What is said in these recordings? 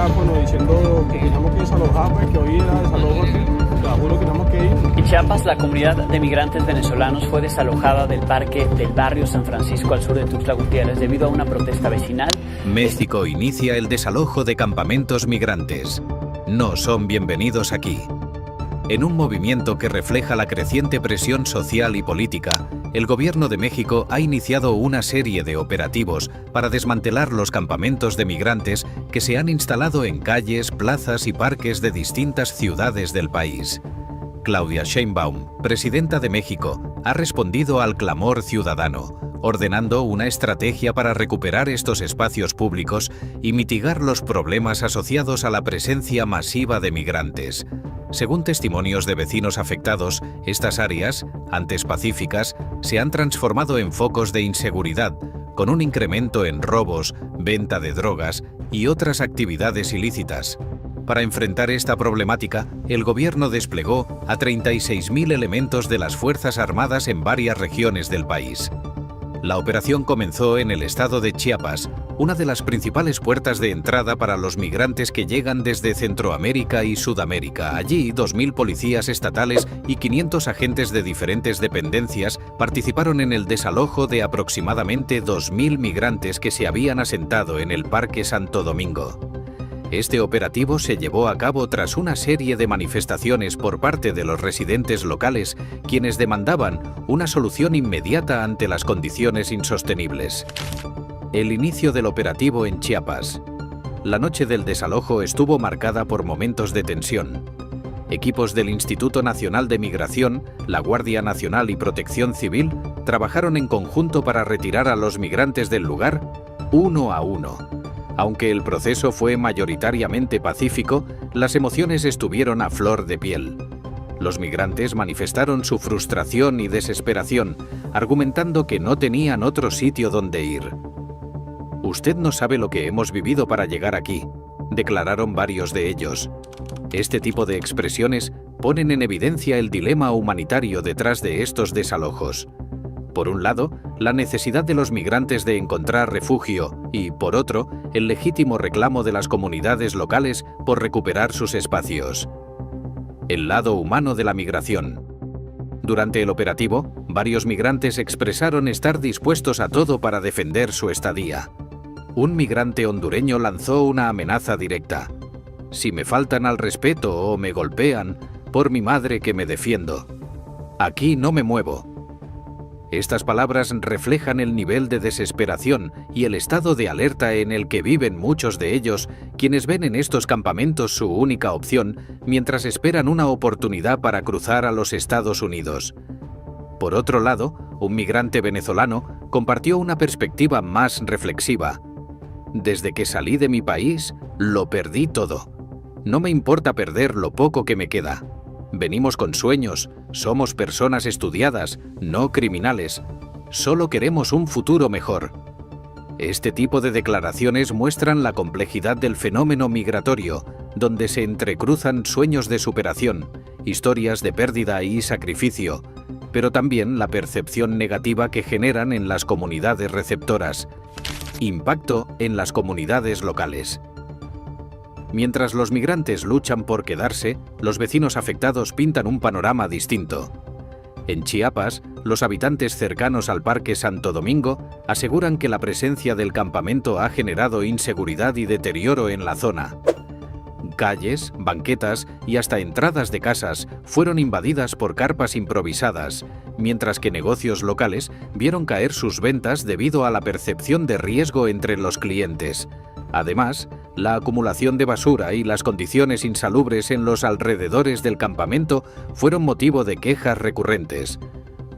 teléfono diciendo que teníamos que desalojar, pues que hoy era desalojo aquí, te lo juro que teníamos que ir. En Chiapas, la comunidad de migrantes venezolanos fue desalojada del parque del barrio San Francisco al sur de Tuxtla Gutiérrez debido a una protesta vecinal. México inicia el desalojo de campamentos migrantes. No son bienvenidos aquí. En un movimiento que refleja la creciente presión social y política, el Gobierno de México ha iniciado una serie de operativos para desmantelar los campamentos de migrantes que se han instalado en calles, plazas y parques de distintas ciudades del país. Claudia Sheinbaum, presidenta de México, ha respondido al clamor ciudadano, ordenando una estrategia para recuperar estos espacios públicos y mitigar los problemas asociados a la presencia masiva de migrantes. Según testimonios de vecinos afectados, estas áreas, antes pacíficas, se han transformado en focos de inseguridad, con un incremento en robos, venta de drogas y otras actividades ilícitas. Para enfrentar esta problemática, el gobierno desplegó a 36.000 elementos de las Fuerzas Armadas en varias regiones del país. La operación comenzó en el estado de Chiapas, una de las principales puertas de entrada para los migrantes que llegan desde Centroamérica y Sudamérica. Allí, 2.000 policías estatales y 500 agentes de diferentes dependencias participaron en el desalojo de aproximadamente 2.000 migrantes que se habían asentado en el Parque Santo Domingo. Este operativo se llevó a cabo tras una serie de manifestaciones por parte de los residentes locales, quienes demandaban una solución inmediata ante las condiciones insostenibles. El inicio del operativo en Chiapas. La noche del desalojo estuvo marcada por momentos de tensión. Equipos del Instituto Nacional de Migración, la Guardia Nacional y Protección Civil trabajaron en conjunto para retirar a los migrantes del lugar uno a uno. Aunque el proceso fue mayoritariamente pacífico, las emociones estuvieron a flor de piel. Los migrantes manifestaron su frustración y desesperación, argumentando que no tenían otro sitio donde ir. «Usted no sabe lo que hemos vivido para llegar aquí», declararon varios de ellos. Este tipo de expresiones ponen en evidencia el dilema humanitario detrás de estos desalojos. Por un lado, la necesidad de los migrantes de encontrar refugio y, por otro, el legítimo reclamo de las comunidades locales por recuperar sus espacios. El lado humano de la migración. Durante el operativo, varios migrantes expresaron estar dispuestos a todo para defender su estadía. Un migrante hondureño lanzó una amenaza directa. «Si me faltan al respeto o me golpean, por mi madre que me defiendo. Aquí no me muevo». Estas palabras reflejan el nivel de desesperación y el estado de alerta en el que viven muchos de ellos, quienes ven en estos campamentos su única opción mientras esperan una oportunidad para cruzar a los Estados Unidos. Por otro lado, un migrante venezolano compartió una perspectiva más reflexiva. «Desde que salí de mi país, lo perdí todo. No me importa perder lo poco que me queda. Venimos con sueños, somos personas estudiadas, no criminales. Solo queremos un futuro mejor». Este tipo de declaraciones muestran la complejidad del fenómeno migratorio, donde se entrecruzan sueños de superación, historias de pérdida y sacrificio, pero también la percepción negativa que generan en las comunidades receptoras. Impacto en las comunidades locales. Mientras los migrantes luchan por quedarse, los vecinos afectados pintan un panorama distinto. En Chiapas, los habitantes cercanos al Parque Santo Domingo aseguran que la presencia del campamento ha generado inseguridad y deterioro en la zona. Calles, banquetas y hasta entradas de casas fueron invadidas por carpas improvisadas, mientras que negocios locales vieron caer sus ventas debido a la percepción de riesgo entre los clientes. Además, la acumulación de basura y las condiciones insalubres en los alrededores del campamento fueron motivo de quejas recurrentes.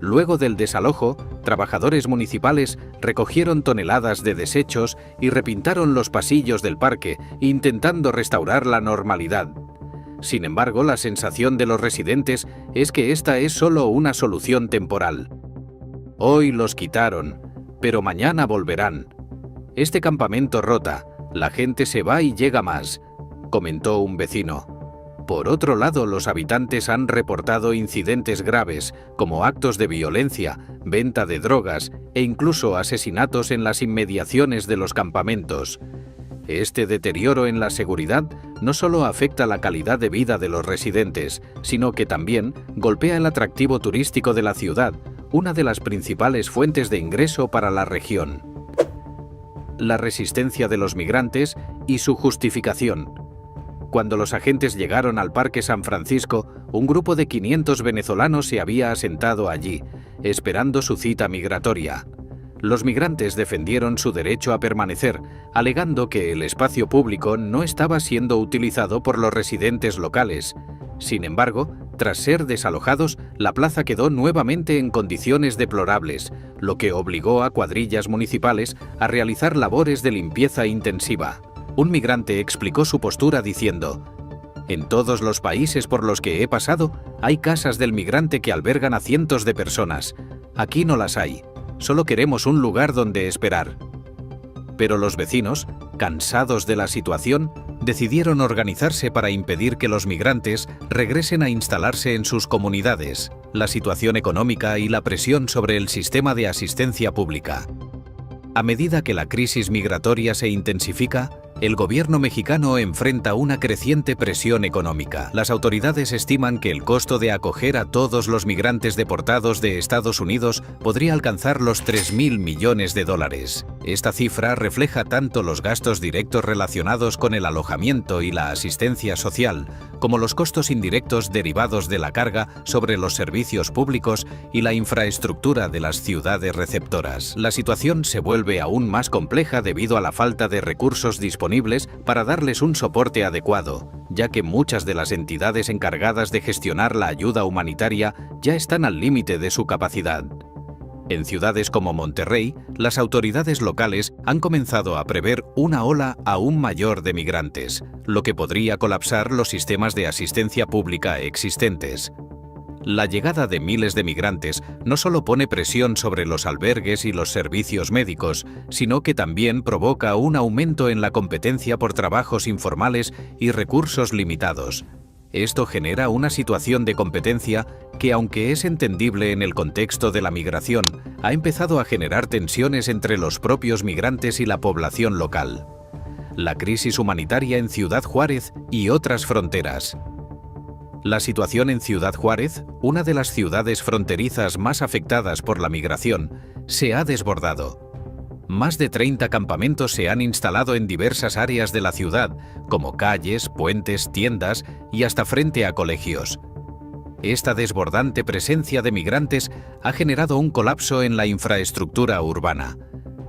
Luego del desalojo, trabajadores municipales recogieron toneladas de desechos y repintaron los pasillos del parque, intentando restaurar la normalidad. Sin embargo, la sensación de los residentes es que esta es solo una solución temporal. «Hoy los quitaron, pero mañana volverán. Este campamento rota, la gente se va y llega más», comentó un vecino. Por otro lado, los habitantes han reportado incidentes graves, como actos de violencia, venta de drogas e incluso asesinatos en las inmediaciones de los campamentos. Este deterioro en la seguridad no solo afecta la calidad de vida de los residentes, sino que también golpea el atractivo turístico de la ciudad, una de las principales fuentes de ingreso para la región. La resistencia de los migrantes y su justificación. Cuando los agentes llegaron al Parque San Francisco, un grupo de 500 venezolanos se había asentado allí, esperando su cita migratoria. Los migrantes defendieron su derecho a permanecer, alegando que el espacio público no estaba siendo utilizado por los residentes locales. Sin embargo, tras ser desalojados, la plaza quedó nuevamente en condiciones deplorables, lo que obligó a cuadrillas municipales a realizar labores de limpieza intensiva. Un migrante explicó su postura diciendo: «En todos los países por los que he pasado, hay casas del migrante que albergan a cientos de personas. Aquí no las hay. Solo queremos un lugar donde esperar». Pero los vecinos, cansados de la situación, decidieron organizarse para impedir que los migrantes regresen a instalarse en sus comunidades. La situación económica y la presión sobre el sistema de asistencia pública. A medida que la crisis migratoria se intensifica, el gobierno mexicano enfrenta una creciente presión económica. Las autoridades estiman que el costo de acoger a todos los migrantes deportados de Estados Unidos podría alcanzar los 3.000 millones de dólares. Esta cifra refleja tanto los gastos directos relacionados con el alojamiento y la asistencia social, como los costos indirectos derivados de la carga sobre los servicios públicos y la infraestructura de las ciudades receptoras. La situación se vuelve aún más compleja debido a la falta de recursos disponibles para darles un soporte adecuado, ya que muchas de las entidades encargadas de gestionar la ayuda humanitaria ya están al límite de su capacidad. En ciudades como Monterrey, las autoridades locales han comenzado a prever una ola aún mayor de migrantes, lo que podría colapsar los sistemas de asistencia pública existentes. La llegada de miles de migrantes no solo pone presión sobre los albergues y los servicios médicos, sino que también provoca un aumento en la competencia por trabajos informales y recursos limitados. Esto genera una situación de competencia que, aunque es entendible en el contexto de la migración, ha empezado a generar tensiones entre los propios migrantes y la población local. La crisis humanitaria en Ciudad Juárez y otras fronteras. La situación en Ciudad Juárez, una de las ciudades fronterizas más afectadas por la migración, se ha desbordado. Más de 30 campamentos se han instalado en diversas áreas de la ciudad, como calles, puentes, tiendas y hasta frente a colegios. Esta desbordante presencia de migrantes ha generado un colapso en la infraestructura urbana.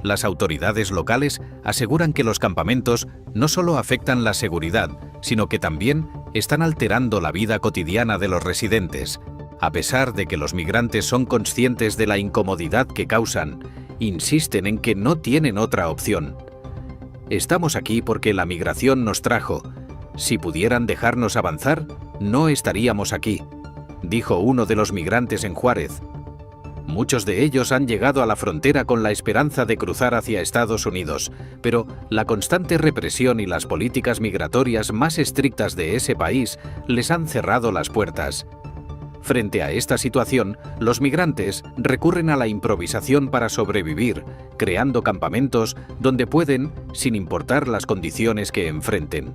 Las autoridades locales aseguran que los campamentos no solo afectan la seguridad, sino que también están alterando la vida cotidiana de los residentes. A pesar de que los migrantes son conscientes de la incomodidad que causan, insisten en que no tienen otra opción. «Estamos aquí porque la migración nos trajo. Si pudieran dejarnos avanzar, no estaríamos aquí», dijo uno de los migrantes en Juárez. Muchos de ellos han llegado a la frontera con la esperanza de cruzar hacia Estados Unidos, pero la constante represión y las políticas migratorias más estrictas de ese país les han cerrado las puertas. Frente a esta situación, los migrantes recurren a la improvisación para sobrevivir, creando campamentos donde pueden, sin importar las condiciones que enfrenten.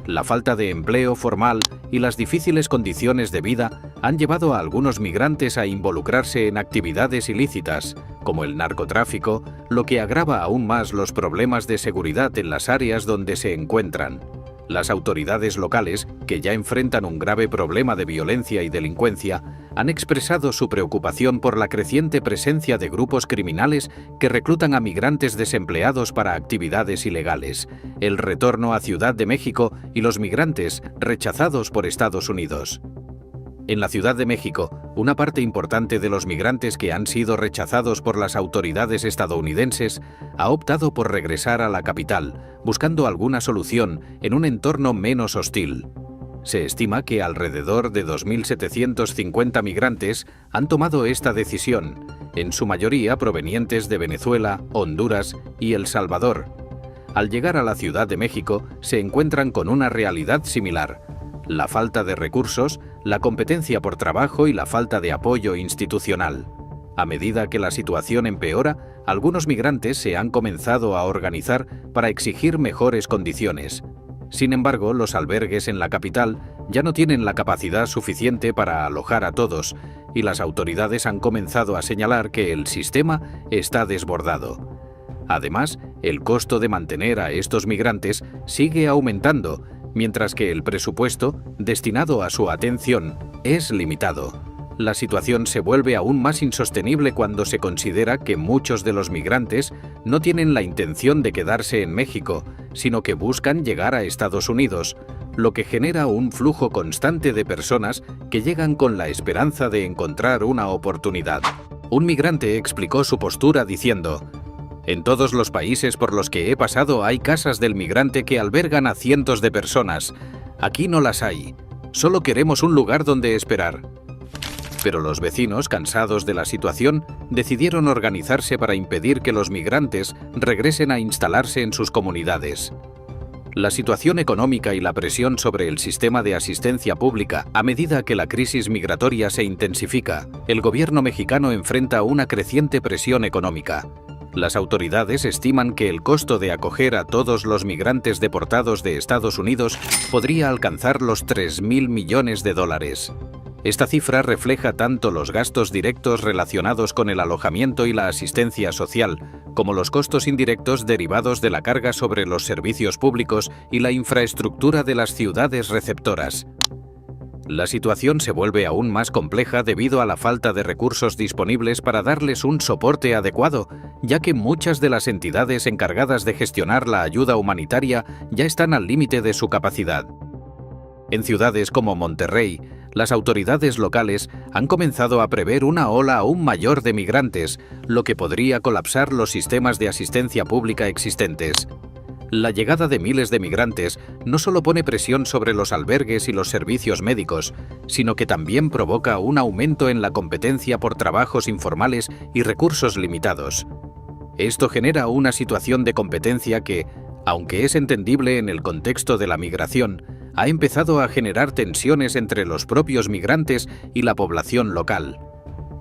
La falta de empleo formal y las difíciles condiciones de vida han llevado a algunos migrantes a involucrarse en actividades ilícitas, como el narcotráfico, lo que agrava aún más los problemas de seguridad en las áreas donde se encuentran. Las autoridades locales, que ya enfrentan un grave problema de violencia y delincuencia, han expresado su preocupación por la creciente presencia de grupos criminales que reclutan a migrantes desempleados para actividades ilegales, el retorno a Ciudad de México y los migrantes rechazados por Estados Unidos. En la Ciudad de México, una parte importante de los migrantes que han sido rechazados por las autoridades estadounidenses ha optado por regresar a la capital, buscando alguna solución en un entorno menos hostil. Se estima que alrededor de 2.750 migrantes han tomado esta decisión, en su mayoría provenientes de Venezuela, Honduras y El Salvador. Al llegar a la Ciudad de México, se encuentran con una realidad similar: la falta de recursos, la competencia por trabajo y la falta de apoyo institucional. A medida que la situación empeora, algunos migrantes se han comenzado a organizar para exigir mejores condiciones. Sin embargo, los albergues en la capital ya no tienen la capacidad suficiente para alojar a todos, y las autoridades han comenzado a señalar que el sistema está desbordado. Además, el costo de mantener a estos migrantes sigue aumentando, mientras que el presupuesto destinado a su atención es limitado. La situación se vuelve aún más insostenible cuando se considera que muchos de los migrantes no tienen la intención de quedarse en México, sino que buscan llegar a Estados Unidos, lo que genera un flujo constante de personas que llegan con la esperanza de encontrar una oportunidad. Un migrante explicó su postura diciendo: «En todos los países por los que he pasado hay casas del migrante que albergan a cientos de personas. Aquí no las hay. Solo queremos un lugar donde esperar». Pero los vecinos, cansados de la situación, decidieron organizarse para impedir que los migrantes regresen a instalarse en sus comunidades. La situación económica y la presión sobre el sistema de asistencia pública a medida que la crisis migratoria se intensifica, el gobierno mexicano enfrenta una creciente presión económica. Las autoridades estiman que el costo de acoger a todos los migrantes deportados de Estados Unidos podría alcanzar los $3.000 millones. Esta cifra refleja tanto los gastos directos relacionados con el alojamiento y la asistencia social, como los costos indirectos derivados de la carga sobre los servicios públicos y la infraestructura de las ciudades receptoras. La situación se vuelve aún más compleja debido a la falta de recursos disponibles para darles un soporte adecuado, ya que muchas de las entidades encargadas de gestionar la ayuda humanitaria ya están al límite de su capacidad. En ciudades como Monterrey, las autoridades locales han comenzado a prever una ola aún mayor de migrantes, lo que podría colapsar los sistemas de asistencia pública existentes. La llegada de miles de migrantes no solo pone presión sobre los albergues y los servicios médicos, sino que también provoca un aumento en la competencia por trabajos informales y recursos limitados. Esto genera una situación de competencia que, aunque es entendible en el contexto de la migración, ha empezado a generar tensiones entre los propios migrantes y la población local.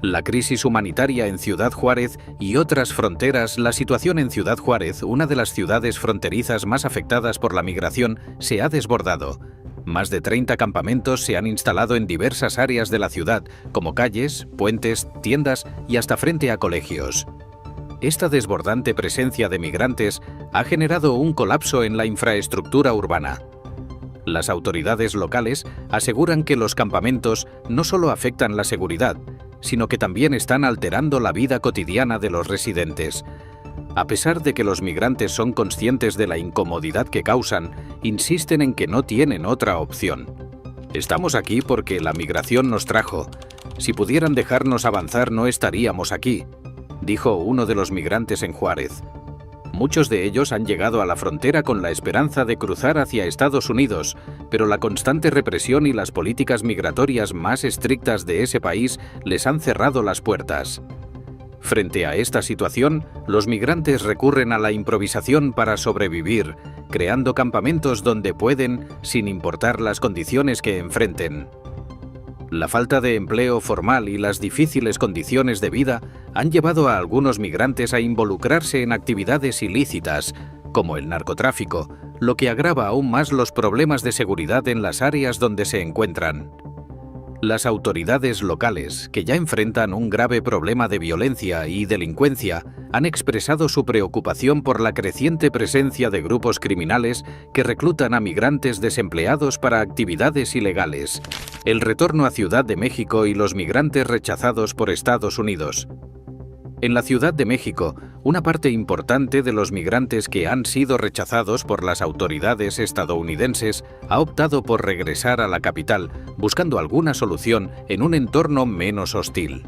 La crisis humanitaria en Ciudad Juárez y otras fronteras. La situación en Ciudad Juárez, una de las ciudades fronterizas más afectadas por la migración, se ha desbordado. Más de 30 campamentos se han instalado en diversas áreas de la ciudad, como calles, puentes, tiendas y hasta frente a colegios. Esta desbordante presencia de migrantes ha generado un colapso en la infraestructura urbana. Las autoridades locales aseguran que los campamentos no solo afectan la seguridad, sino que también están alterando la vida cotidiana de los residentes. A pesar de que los migrantes son conscientes de la incomodidad que causan, insisten en que no tienen otra opción. «Estamos aquí porque la migración nos trajo. Si pudieran dejarnos avanzar no estaríamos aquí», dijo uno de los migrantes en Juárez. Muchos de ellos han llegado a la frontera con la esperanza de cruzar hacia Estados Unidos, pero la constante represión y las políticas migratorias más estrictas de ese país les han cerrado las puertas. Frente a esta situación, los migrantes recurren a la improvisación para sobrevivir, creando campamentos donde pueden, sin importar las condiciones que enfrenten. La falta de empleo formal y las difíciles condiciones de vida han llevado a algunos migrantes a involucrarse en actividades ilícitas, como el narcotráfico, lo que agrava aún más los problemas de seguridad en las áreas donde se encuentran. Las autoridades locales, que ya enfrentan un grave problema de violencia y delincuencia, han expresado su preocupación por la creciente presencia de grupos criminales que reclutan a migrantes desempleados para actividades ilegales, el retorno a Ciudad de México y los migrantes rechazados por Estados Unidos. En la Ciudad de México, una parte importante de los migrantes que han sido rechazados por las autoridades estadounidenses ha optado por regresar a la capital, buscando alguna solución en un entorno menos hostil.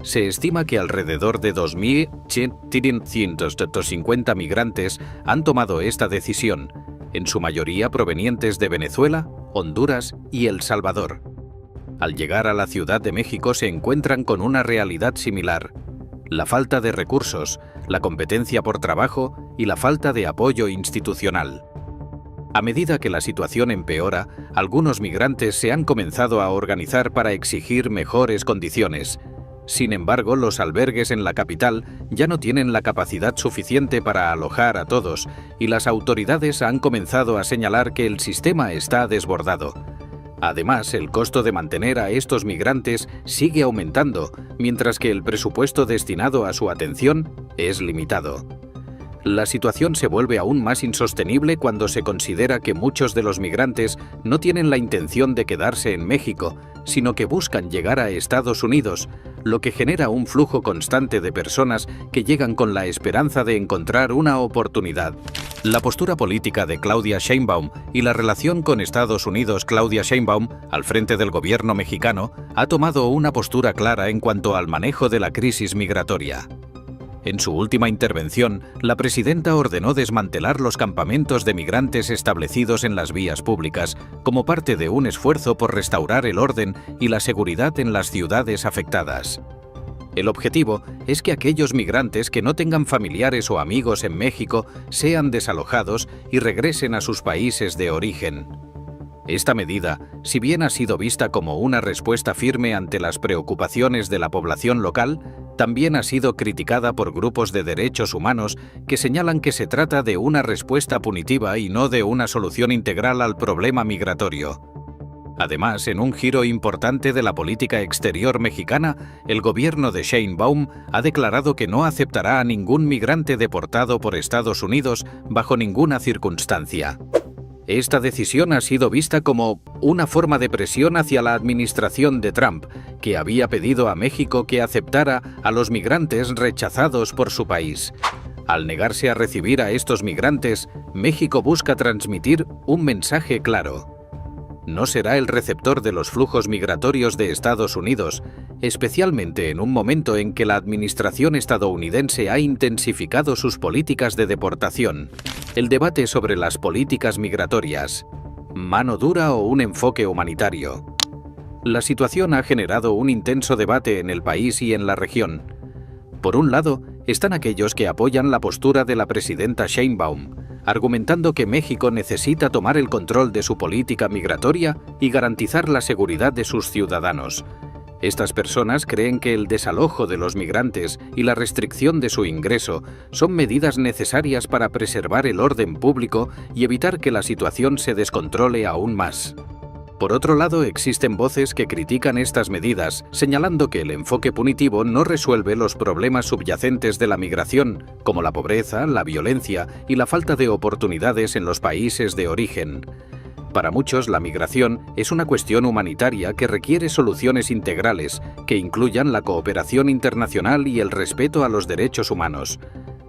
Se estima que alrededor de 2.750 migrantes han tomado esta decisión, en su mayoría provenientes de Venezuela, Honduras y El Salvador. Al llegar a la Ciudad de México se encuentran con una realidad similar: la falta de recursos, la competencia por trabajo y la falta de apoyo institucional. A medida que la situación empeora, algunos migrantes se han comenzado a organizar para exigir mejores condiciones. Sin embargo, los albergues en la capital ya no tienen la capacidad suficiente para alojar a todos, y las autoridades han comenzado a señalar que el sistema está desbordado. Además, el costo de mantener a estos migrantes sigue aumentando, mientras que el presupuesto destinado a su atención es limitado. La situación se vuelve aún más insostenible cuando se considera que muchos de los migrantes no tienen la intención de quedarse en México, sino que buscan llegar a Estados Unidos, lo que genera un flujo constante de personas que llegan con la esperanza de encontrar una oportunidad. La postura política de Claudia Sheinbaum y la relación con Estados Unidos. Claudia Sheinbaum, al frente del gobierno mexicano, ha tomado una postura clara en cuanto al manejo de la crisis migratoria. En su última intervención, la presidenta ordenó desmantelar los campamentos de migrantes establecidos en las vías públicas, como parte de un esfuerzo por restaurar el orden y la seguridad en las ciudades afectadas. El objetivo es que aquellos migrantes que no tengan familiares o amigos en México sean desalojados y regresen a sus países de origen. Esta medida, si bien ha sido vista como una respuesta firme ante las preocupaciones de la población local, también ha sido criticada por grupos de derechos humanos que señalan que se trata de una respuesta punitiva y no de una solución integral al problema migratorio. Además, en un giro importante de la política exterior mexicana, el gobierno de Sheinbaum ha declarado que no aceptará a ningún migrante deportado por Estados Unidos bajo ninguna circunstancia. Esta decisión ha sido vista como una forma de presión hacia la administración de Trump, que había pedido a México que aceptara a los migrantes rechazados por su país. Al negarse a recibir a estos migrantes, México busca transmitir un mensaje claro. No será el receptor de los flujos migratorios de Estados Unidos, especialmente en un momento en que la administración estadounidense ha intensificado sus políticas de deportación. El debate sobre las políticas migratorias, mano dura o un enfoque humanitario. La situación ha generado un intenso debate en el país y en la región. Por un lado, están aquellos que apoyan la postura de la presidenta Sheinbaum, argumentando que México necesita tomar el control de su política migratoria y garantizar la seguridad de sus ciudadanos. Estas personas creen que el desalojo de los migrantes y la restricción de su ingreso son medidas necesarias para preservar el orden público y evitar que la situación se descontrole aún más. Por otro lado, existen voces que critican estas medidas, señalando que el enfoque punitivo no resuelve los problemas subyacentes de la migración, como la pobreza, la violencia y la falta de oportunidades en los países de origen. Para muchos, la migración es una cuestión humanitaria que requiere soluciones integrales, que incluyan la cooperación internacional y el respeto a los derechos humanos.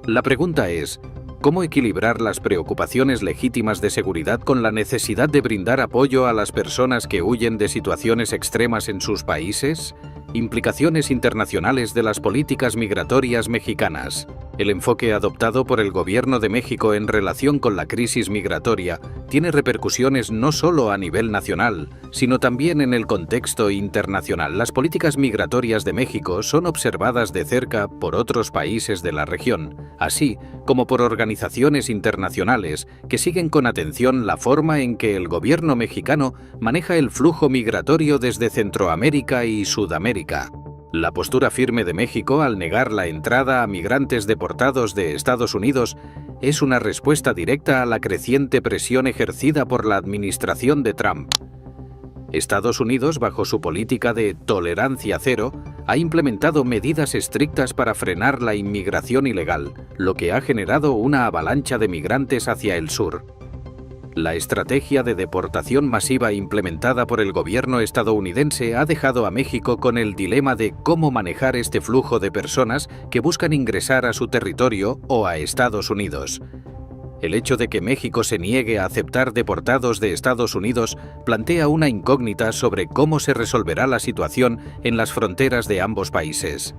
La pregunta es, ¿cómo equilibrar las preocupaciones legítimas de seguridad con la necesidad de brindar apoyo a las personas que huyen de situaciones extremas en sus países? Implicaciones internacionales de las políticas migratorias mexicanas. El enfoque adoptado por el Gobierno de México en relación con la crisis migratoria tiene repercusiones no solo a nivel nacional, sino también en el contexto internacional. Las políticas migratorias de México son observadas de cerca por otros países de la región, así como por organizaciones internacionales que siguen con atención la forma en que el gobierno mexicano maneja el flujo migratorio desde Centroamérica y Sudamérica. La postura firme de México al negar la entrada a migrantes deportados de Estados Unidos es una respuesta directa a la creciente presión ejercida por la administración de Trump. Estados Unidos, bajo su política de tolerancia cero, ha implementado medidas estrictas para frenar la inmigración ilegal, lo que ha generado una avalancha de migrantes hacia el sur. La estrategia de deportación masiva implementada por el gobierno estadounidense ha dejado a México con el dilema de cómo manejar este flujo de personas que buscan ingresar a su territorio o a Estados Unidos. El hecho de que México se niegue a aceptar deportados de Estados Unidos plantea una incógnita sobre cómo se resolverá la situación en las fronteras de ambos países.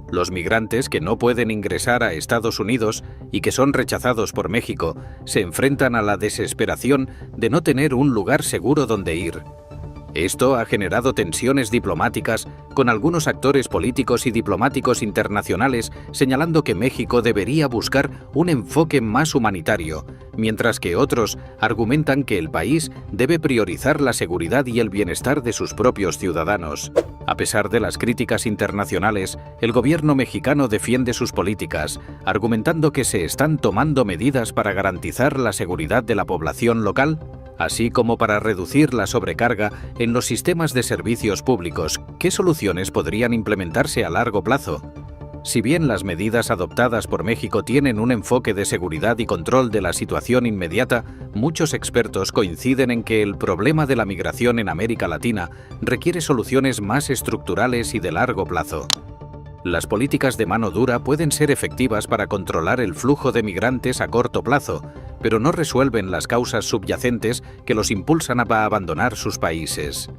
Los migrantes que no pueden ingresar a Estados Unidos y que son rechazados por México se enfrentan a la desesperación de no tener un lugar seguro donde ir. Esto ha generado tensiones diplomáticas con algunos actores políticos y diplomáticos internacionales señalando que México debería buscar un enfoque más humanitario, mientras que otros argumentan que el país debe priorizar la seguridad y el bienestar de sus propios ciudadanos. A pesar de las críticas internacionales, el gobierno mexicano defiende sus políticas, argumentando que se están tomando medidas para garantizar la seguridad de la población local, así como para reducir la sobrecarga en los sistemas de servicios públicos. ¿Qué soluciones podrían implementarse a largo plazo? Si bien las medidas adoptadas por México tienen un enfoque de seguridad y control de la situación inmediata, muchos expertos coinciden en que el problema de la migración en América Latina requiere soluciones más estructurales y de largo plazo. Las políticas de mano dura pueden ser efectivas para controlar el flujo de migrantes a corto plazo, pero no resuelven las causas subyacentes que los impulsan a abandonar sus países.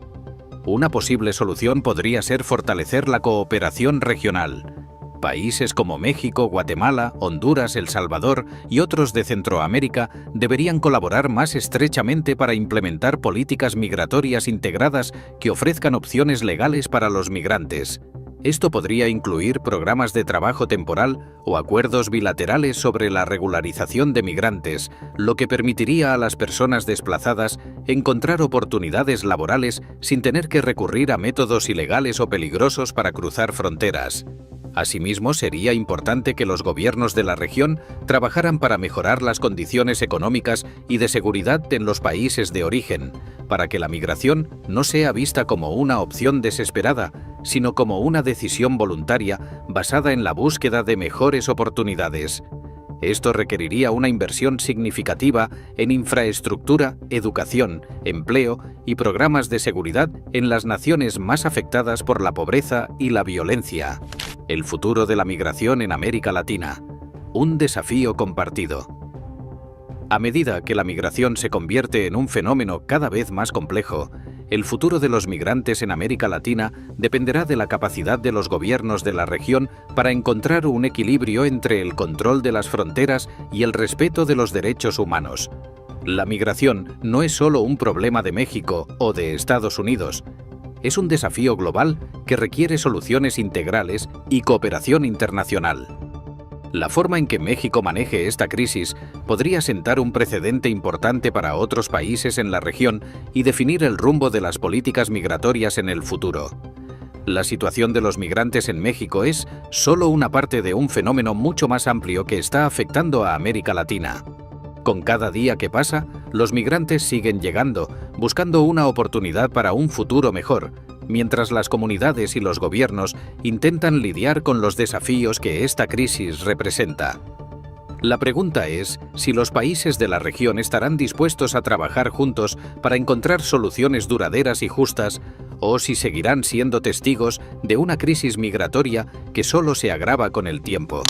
Una posible solución podría ser fortalecer la cooperación regional. Países como México, Guatemala, Honduras, El Salvador y otros de Centroamérica deberían colaborar más estrechamente para implementar políticas migratorias integradas que ofrezcan opciones legales para los migrantes. Esto podría incluir programas de trabajo temporal o acuerdos bilaterales sobre la regularización de migrantes, lo que permitiría a las personas desplazadas encontrar oportunidades laborales sin tener que recurrir a métodos ilegales o peligrosos para cruzar fronteras. Asimismo, sería importante que los gobiernos de la región trabajaran para mejorar las condiciones económicas y de seguridad en los países de origen, para que la migración no sea vista como una opción desesperada, sino como una decisión voluntaria basada en la búsqueda de mejores oportunidades. Esto requeriría una inversión significativa en infraestructura, educación, empleo y programas de seguridad en las naciones más afectadas por la pobreza y la violencia. El futuro de la migración en América Latina. Un desafío compartido. A medida que la migración se convierte en un fenómeno cada vez más complejo, el futuro de los migrantes en América Latina dependerá de la capacidad de los gobiernos de la región para encontrar un equilibrio entre el control de las fronteras y el respeto de los derechos humanos. La migración no es solo un problema de México o de Estados Unidos. Es un desafío global que requiere soluciones integrales y cooperación internacional. La forma en que México maneje esta crisis podría sentar un precedente importante para otros países en la región y definir el rumbo de las políticas migratorias en el futuro. La situación de los migrantes en México es solo una parte de un fenómeno mucho más amplio que está afectando a América Latina. Con cada día que pasa, los migrantes siguen llegando, buscando una oportunidad para un futuro mejor, mientras las comunidades y los gobiernos intentan lidiar con los desafíos que esta crisis representa. La pregunta es si los países de la región estarán dispuestos a trabajar juntos para encontrar soluciones duraderas y justas, o si seguirán siendo testigos de una crisis migratoria que solo se agrava con el tiempo.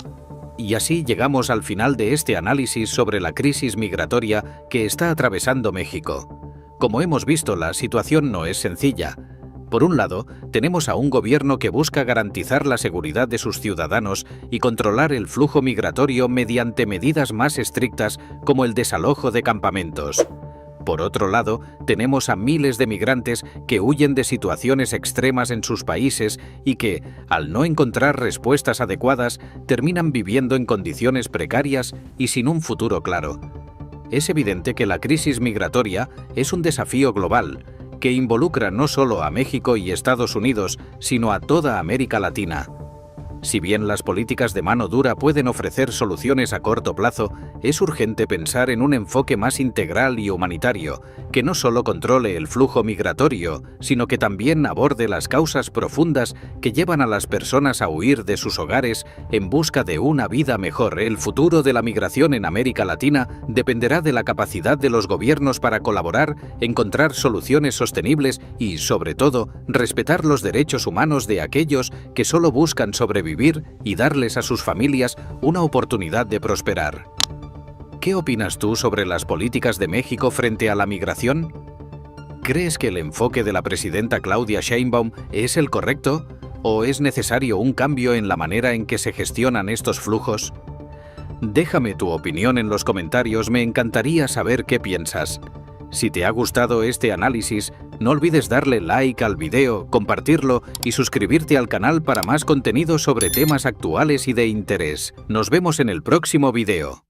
Y así llegamos al final de este análisis sobre la crisis migratoria que está atravesando México. Como hemos visto, la situación no es sencilla. Por un lado, tenemos a un gobierno que busca garantizar la seguridad de sus ciudadanos y controlar el flujo migratorio mediante medidas más estrictas como el desalojo de campamentos. Por otro lado, tenemos a miles de migrantes que huyen de situaciones extremas en sus países y que, al no encontrar respuestas adecuadas, terminan viviendo en condiciones precarias y sin un futuro claro. Es evidente que la crisis migratoria es un desafío global, que involucra no solo a México y Estados Unidos, sino a toda América Latina. Si bien las políticas de mano dura pueden ofrecer soluciones a corto plazo, es urgente pensar en un enfoque más integral y humanitario, que no solo controle el flujo migratorio, sino que también aborde las causas profundas que llevan a las personas a huir de sus hogares en busca de una vida mejor. El futuro de la migración en América Latina dependerá de la capacidad de los gobiernos para colaborar, encontrar soluciones sostenibles y, sobre todo, respetar los derechos humanos de aquellos que solo buscan sobrevivir y darles a sus familias una oportunidad de prosperar. ¿Qué opinas tú sobre las políticas de México frente a la migración? ¿Crees que el enfoque de la presidenta Claudia Sheinbaum es el correcto o es necesario un cambio en la manera en que se gestionan estos flujos? Déjame tu opinión en los comentarios, me encantaría saber qué piensas. Si te ha gustado este análisis, no olvides darle like al video, compartirlo y suscribirte al canal para más contenido sobre temas actuales y de interés. Nos vemos en el próximo video.